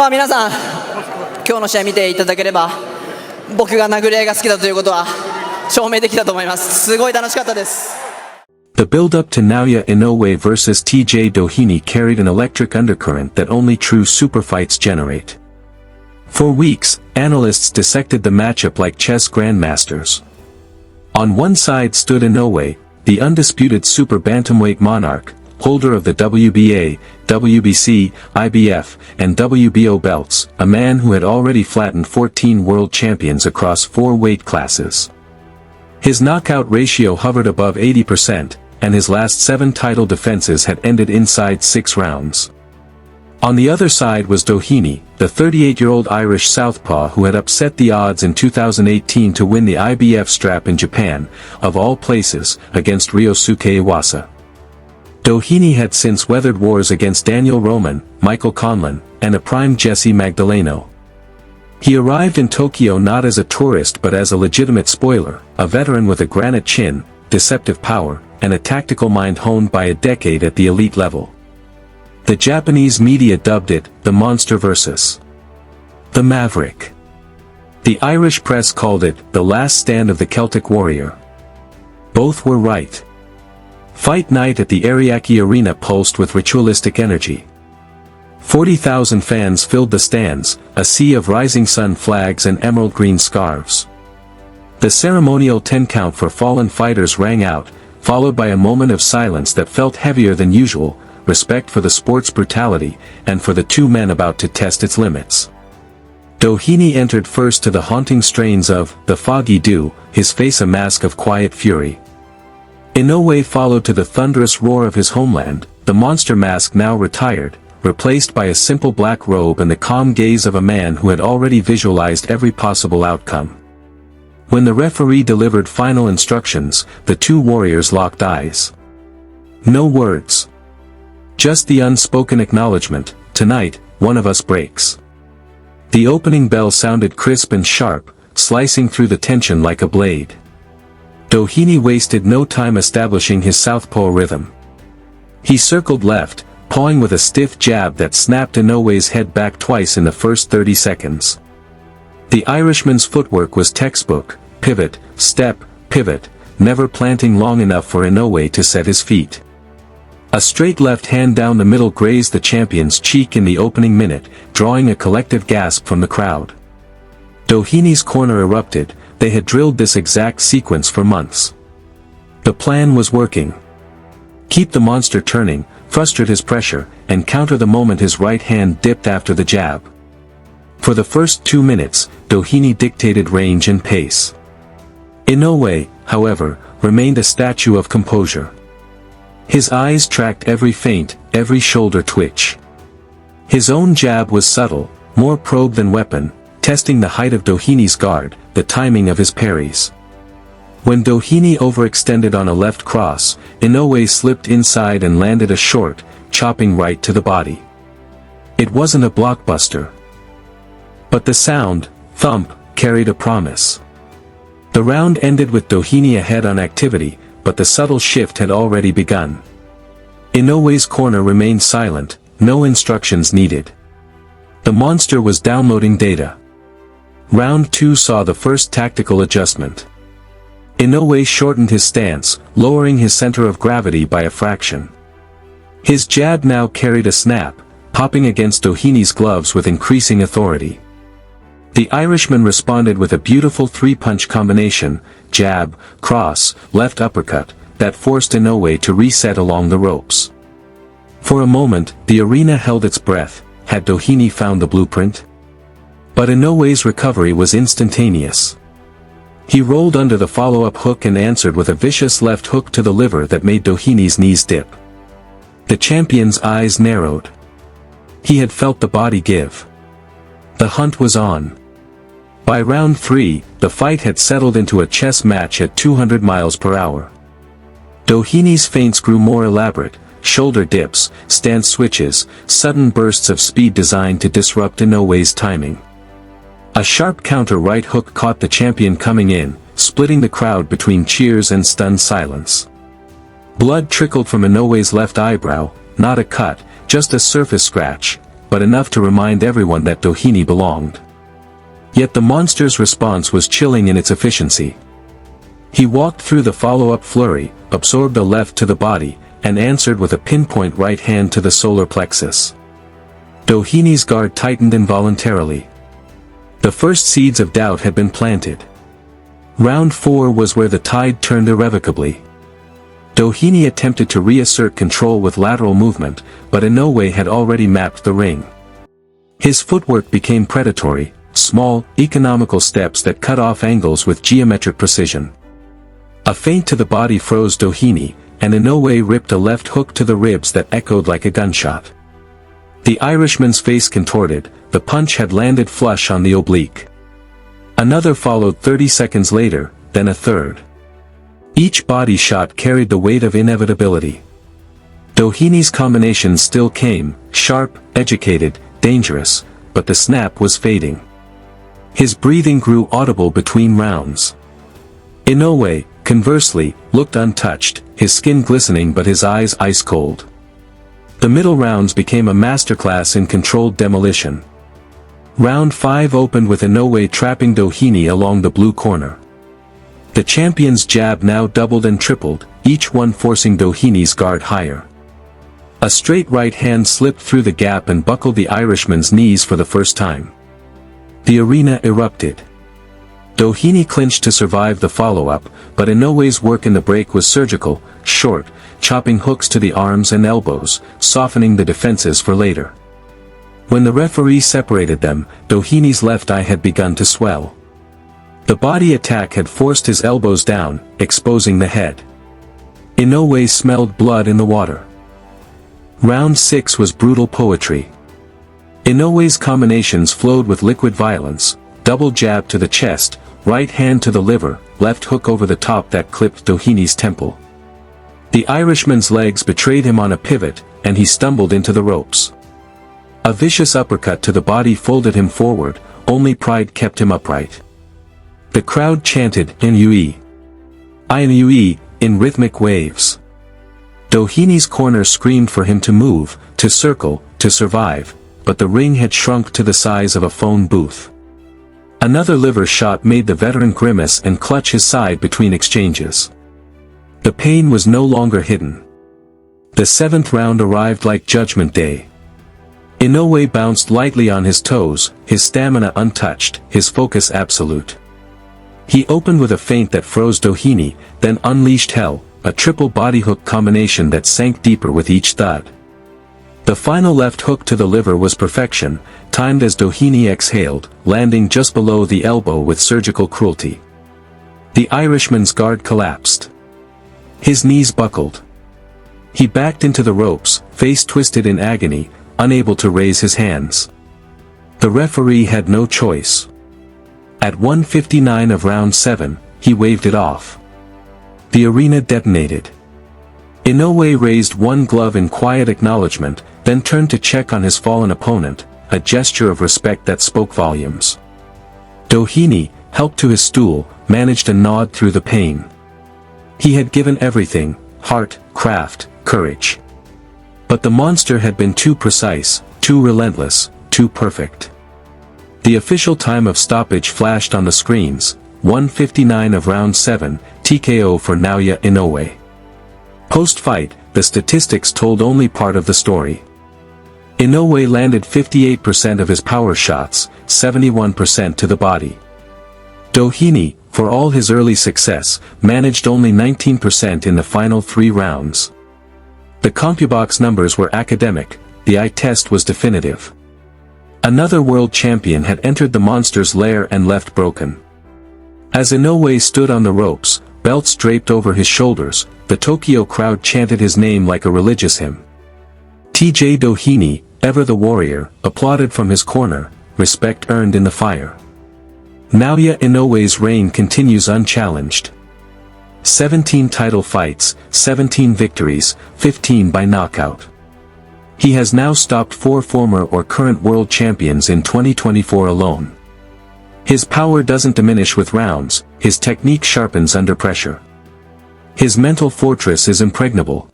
皆さん、今日の試合見ていただければ、僕が殴り合いが好きだということは証明できたと思います。すごい楽しかったです。The build-up to Naoya Inoue vs. TJ Doheny carried an electric undercurrent that only true super fights generate. For weeks, analysts dissected the matchup like chess grandmasters. On one side stood Inoue, the undisputed super bantamweight monarch, holder of the WBA, WBC, IBF, and WBO belts, a man who had already flattened 14 world champions across 4 weight classes. His knockout ratio hovered above 80%, and his last 7 title defenses had ended inside 6 rounds. On the other side was Doheny, the 38-year-old Irish southpaw who had upset the odds in 2018 to win the IBF strap in Japan, of all places, against Ryosuke Iwasa. Doheny had since weathered wars against Daniel Roman, Michael Conlan, and a prime Jesse Magdaleno. He arrived in Tokyo not as a tourist but as a legitimate spoiler, a veteran with a granite chin, deceptive power, and a tactical mind honed by a decade at the elite level. The Japanese media dubbed it, the Monster vs. the Maverick. The Irish press called it, the last stand of the Celtic warrior. Both were right. Fight night at the Ariake Arena pulsed with ritualistic energy. 40,000 fans filled the stands, a sea of rising sun flags and emerald green scarves. The ceremonial 10 count for fallen fighters rang out, followed by a moment of silence that felt heavier than usual, respect for the sport's brutality, and for the two men about to test its limits. Doheny entered first to the haunting strains of The Foggy Dew, his face a mask of quiet fury. Inoue followed to the thunderous roar of his homeland, the monster mask now retired, replaced by a simple black robe and the calm gaze of a man who had already visualized every possible outcome. When the referee delivered final instructions, the two warriors locked eyes. No words. Just the unspoken acknowledgement, tonight, one of us breaks. The opening bell sounded crisp and sharp, slicing through the tension like a blade. Doheny wasted no time establishing his southpaw rhythm. He circled left, pawing with a stiff jab that snapped Inoue's head back twice in the first 30 seconds. The Irishman's footwork was textbook, pivot, step, pivot, never planting long enough for Inoue to set his feet. A straight left hand down the middle grazed the champion's cheek in the opening minute, drawing a collective gasp from the crowd. Doheny's corner erupted. They had drilled this exact sequence for months. The plan was working. Keep the monster turning, frustrate his pressure, and counter the moment his right hand dipped after the jab. For the first 2 minutes, Doheny dictated range and pace. Inoue, however, remained a statue of composure. His eyes tracked every feint, every shoulder twitch. His own jab was subtle, more probe than weapon, testing the height of Doheny's guard, the timing of his parries. When Doheny overextended on a left cross, Inoue slipped inside and landed a short, chopping right to the body. It wasn't a blockbuster. But the sound, thump, carried a promise. The round ended with Doheny ahead on activity, but the subtle shift had already begun. Inoue's corner remained silent, no instructions needed. The monster was downloading data. Round 2 saw the first tactical adjustment. Inoue shortened his stance, lowering his center of gravity by a fraction. His jab now carried a snap, popping against Doheny's gloves with increasing authority. The Irishman responded with a beautiful 3-punch combination, jab, cross, left uppercut, that forced Inoue to reset along the ropes. For a moment, the arena held its breath. Had Doheny found the blueprint? But Inoue's recovery was instantaneous. He rolled under the follow-up hook and answered with a vicious left hook to the liver that made Doheny's knees dip. The champion's eyes narrowed. He had felt the body give. The hunt was on. By round 3, the fight had settled into a chess match at 200 miles per hour. Doheny's feints grew more elaborate, shoulder dips, stance switches, sudden bursts of speed designed to disrupt Inoue's timing. A sharp counter right hook caught the champion coming in, splitting the crowd between cheers and stunned silence. Blood trickled from Inoue's left eyebrow, not a cut, just a surface scratch, but enough to remind everyone that Doheny belonged. Yet the monster's response was chilling in its efficiency. He walked through the follow-up flurry, absorbed a left to the body, and answered with a pinpoint right hand to the solar plexus. Doheny's guard tightened involuntarily. The first seeds of doubt had been planted. Round 4 was where the tide turned irrevocably. Doheny attempted to reassert control with lateral movement, but Inoue had already mapped the ring. His footwork became predatory, small, economical steps that cut off angles with geometric precision. A feint to the body froze Doheny, and Inoue ripped a left hook to the ribs that echoed like a gunshot. The Irishman's face contorted, the punch had landed flush on the oblique. Another followed 30 seconds later, then a third. Each body shot carried the weight of inevitability. Doheny's combinations still came, sharp, educated, dangerous, but the snap was fading. His breathing grew audible between rounds. Inoue, conversely, looked untouched, his skin glistening but his eyes ice-cold. The middle rounds became a masterclass in controlled demolition. Round 5 opened with Inoue trapping Doheny along the blue corner. The champion's jab now doubled and tripled, each one forcing Doheny's guard higher. A straight right hand slipped through the gap and buckled the Irishman's knees for the first time. The arena erupted. Doheny clinched to survive the follow-up, but Inoue's work in the break was surgical, short, chopping hooks to the arms and elbows, softening the defenses for later. When the referee separated them, Doheny's left eye had begun to swell. The body attack had forced his elbows down, exposing the head. Inoue smelled blood in the water. Round 6 was brutal poetry. Inoue's combinations flowed with liquid violence, double jab to the chest, right hand to the liver, left hook over the top that clipped Doheny's temple. The Irishman's legs betrayed him on a pivot, and he stumbled into the ropes. A vicious uppercut to the body folded him forward, only pride kept him upright. The crowd chanted, Inoue! Inoue, in rhythmic waves. Doheny's corner screamed for him to move, to circle, to survive, but the ring had shrunk to the size of a phone booth. Another liver shot made the veteran grimace and clutch his side between exchanges. The pain was no longer hidden. The 7th round arrived like Judgment Day. Inoue bounced lightly on his toes, his stamina untouched, his focus absolute. He opened with a feint that froze Doheny, then unleashed hell, a triple bodyhook combination that sank deeper with each thud. The final left hook to the liver was perfection, timed as Doheny exhaled, landing just below the elbow with surgical cruelty. The Irishman's guard collapsed. His knees buckled. He backed into the ropes, face twisted in agony, unable to raise his hands. The referee had no choice. At 1:59 of round 7, he waved it off. The arena detonated. Inoue raised one glove in quiet acknowledgement, then turned to check on his fallen opponent, a gesture of respect that spoke volumes. Doheny, helped to his stool, managed to nod through the pain. He had given everything, heart, craft, courage. But the monster had been too precise, too relentless, too perfect. The official time of stoppage flashed on the screens, 1:59 of round 7, TKO for Naoya Inoue. Post-fight, the statistics told only part of the story. Inoue landed 58% of his power shots, 71% to the body. Doheny, for all his early success, managed only 19% in the final 3 rounds. The CompuBox numbers were academic, the eye test was definitive. Another world champion had entered the monster's lair and left broken. As Inoue stood on the ropes, belts draped over his shoulders, the Tokyo crowd chanted his name like a religious hymn. TJ Doheny, ever the warrior, applauded from his corner, respect earned in the fire. Naoya Inoue's reign continues unchallenged. 17 title fights, 17 victories, 15 by knockout. He has now stopped 4 former or current world champions in 2024 alone. His power doesn't diminish with rounds, his technique sharpens under pressure. His mental fortress is impregnable.